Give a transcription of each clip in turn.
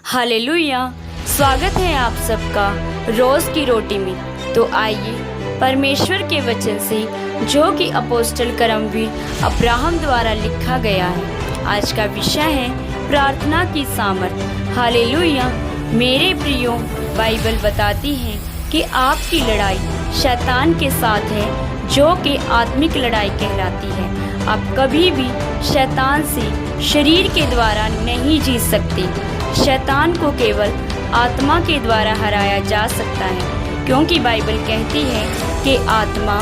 Hallelujah. स्वागत है आप सबका रोज की रोटी में। तो आइए परमेश्वर के वचन से, जो कि अपोस्टल करमवीर अब्राहम द्वारा लिखा गया है। आज का विषय है प्रार्थना की सामर्थ। हालेलुया। मेरे प्रियो, बाइबल बताती है कि आपकी लड़ाई शैतान के साथ है, जो कि आत्मिक लड़ाई कहलाती है। आप कभी भी शैतान से शरीर के द्वारा नहीं जीत सकते। शैतान को केवल आत्मा के द्वारा हराया जा सकता है, क्योंकि बाइबल कहती है कि आत्मा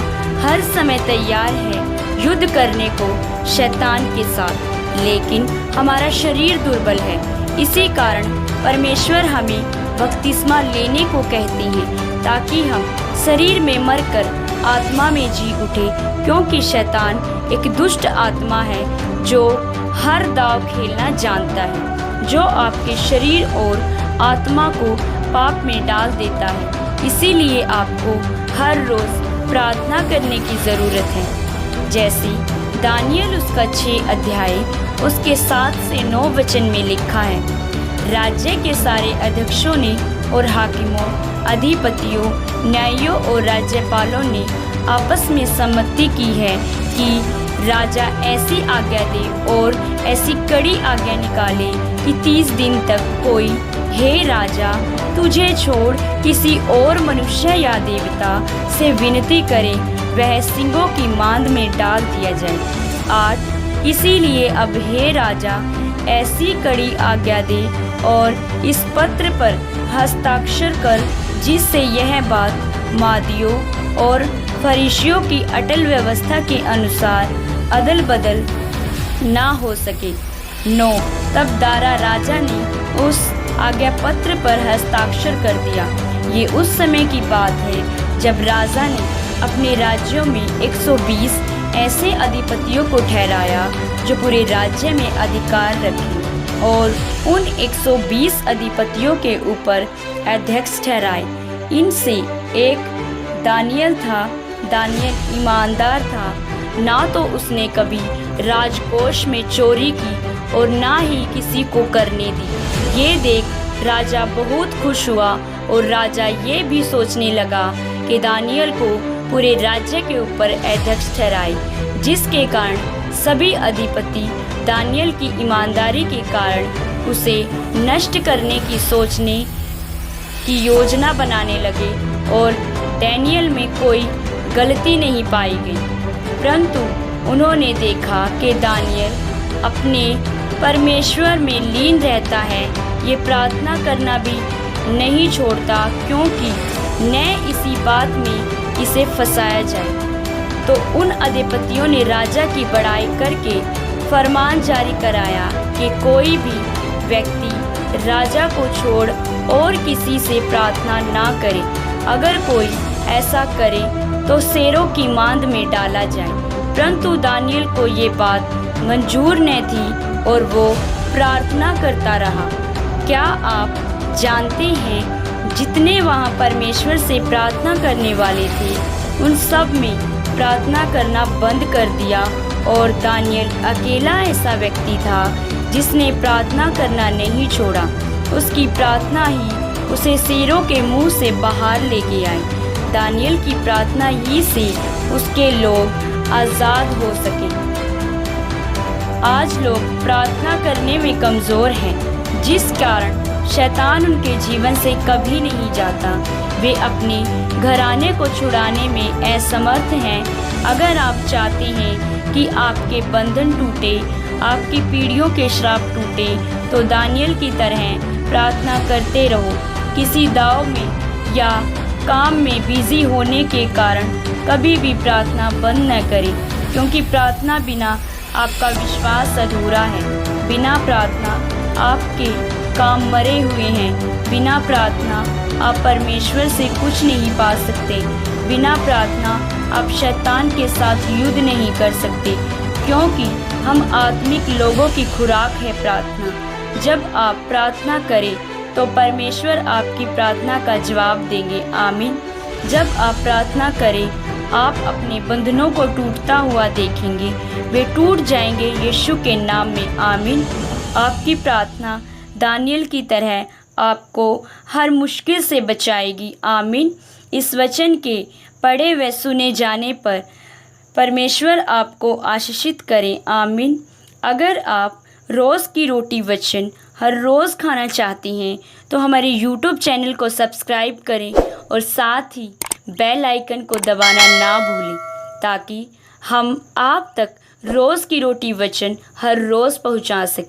हर समय तैयार है युद्ध करने को शैतान के साथ, लेकिन हमारा शरीर दुर्बल है। इसी कारण परमेश्वर हमें बपतिस्मा लेने को कहते हैं, ताकि हम शरीर में मरकर आत्मा में जी उठे, क्योंकि शैतान एक दुष्ट आत्मा है जो हर दाव खेलना जानता है, जो आपके शरीर और आत्मा को पाप में डाल देता है। इसीलिए आपको हर रोज प्रार्थना करने की ज़रूरत है। जैसे दानियल उसका 6 अध्याय उसके 7 से 9 वचन में लिखा है, राज्य के सारे अध्यक्षों ने और हाकिमों, अधिपतियों, न्यायियों और राज्यपालों ने आपस में सम्मति की है कि राजा ऐसी आज्ञा दे और ऐसी कड़ी आज्ञा निकाले कि 30 दिन तक कोई, हे राजा, तुझे छोड़ किसी और मनुष्य या देवता से विनती करे, वह सिंहों की मांद में डाल दिया जाए। 8 इसीलिए अब हे राजा, ऐसी कड़ी आज्ञा दे और इस पत्र पर हस्ताक्षर कर, जिससे यह बात मादियों और फरीसियों की अटल व्यवस्था के अनुसार अदल बदल ना हो सके। 9 तब दारा राजा ने उस आज्ञा पत्र पर हस्ताक्षर कर दिया। ये उस समय की बात है जब राजा ने अपने राज्यों में 120 ऐसे अधिपतियों को ठहराया जो पूरे राज्य में अधिकार रखें, और उन 120 अधिपतियों के ऊपर अध्यक्ष ठहराए। इनसे एक दानियल था। दानियल ईमानदार था, ना तो उसने कभी राजकोष में चोरी की और ना ही किसी को करने दी। ये देख राजा बहुत खुश हुआ, और राजा ये भी सोचने लगा कि दानियल को पूरे राज्य के ऊपर अध्यक्ष ठहराए, जिसके कारण सभी अधिपति दानियल की ईमानदारी के कारण उसे नष्ट करने की सोचने की योजना बनाने लगे, और दानियल में कोई गलती नहीं पाई गई। परंतु उन्होंने देखा कि दानियल अपने परमेश्वर में लीन रहता है, ये प्रार्थना करना भी नहीं छोड़ता, क्योंकि न इसी बात में इसे फंसाया जाए। तो उन अधिपतियों ने राजा की बड़ाई करके फरमान जारी कराया कि कोई भी व्यक्ति राजा को छोड़ और किसी से प्रार्थना ना करे। अगर कोई ऐसा करे तो शेरों की मांद में डाला जाए। परंतु दानियल को ये बात मंजूर न थी, और वो प्रार्थना करता रहा। क्या आप जानते हैं, जितने वहाँ परमेश्वर से प्रार्थना करने वाले थे, उन सब में प्रार्थना करना बंद कर दिया, और दानियल अकेला ऐसा व्यक्ति था जिसने प्रार्थना करना नहीं छोड़ा। उसकी प्रार्थना ही उसे शेरों के मुंह से बाहर लेके आई। दानियल की प्रार्थना ही से उसके लोग आज़ाद हो सके। आज लोग प्रार्थना करने में कमज़ोर हैं, जिस कारण शैतान उनके जीवन से कभी नहीं जाता। वे अपने घराने को छुड़ाने में असमर्थ हैं। अगर आप चाहते हैं कि आपके बंधन टूटे, आपकी पीढ़ियों के श्राप टूटे, तो दानियल की तरह प्रार्थना करते रहो। किसी दाव में या काम में बिजी होने के कारण कभी भी प्रार्थना बंद न करें, क्योंकि प्रार्थना बिना आपका विश्वास अधूरा है। बिना प्रार्थना आपके काम मरे हुए हैं। बिना प्रार्थना आप परमेश्वर से कुछ नहीं पा सकते। बिना प्रार्थना आप शैतान के साथ युद्ध नहीं कर सकते, क्योंकि हम आत्मिक लोगों की खुराक है प्रार्थना। जब आप प्रार्थना करें तो परमेश्वर आपकी प्रार्थना का जवाब देंगे। आमीन। जब आप प्रार्थना करें आप अपने बंधनों को टूटता हुआ देखेंगे, वे टूट जाएंगे यीशु के नाम में, आमीन। आपकी प्रार्थना दानियल की तरह आपको हर मुश्किल से बचाएगी, आमीन। इस वचन के पढ़े व सुने जाने पर परमेश्वर आपको आशीषित करे, आमीन। अगर आप रोज़ की रोटी वचन हर रोज़ खाना चाहती हैं तो हमारे यूट्यूब चैनल को सब्सक्राइब करें और साथ ही बेल आइकन को दबाना ना भूलें, ताकि हम आप तक रोज़ की रोटी वचन हर रोज़ पहुंचा सकें।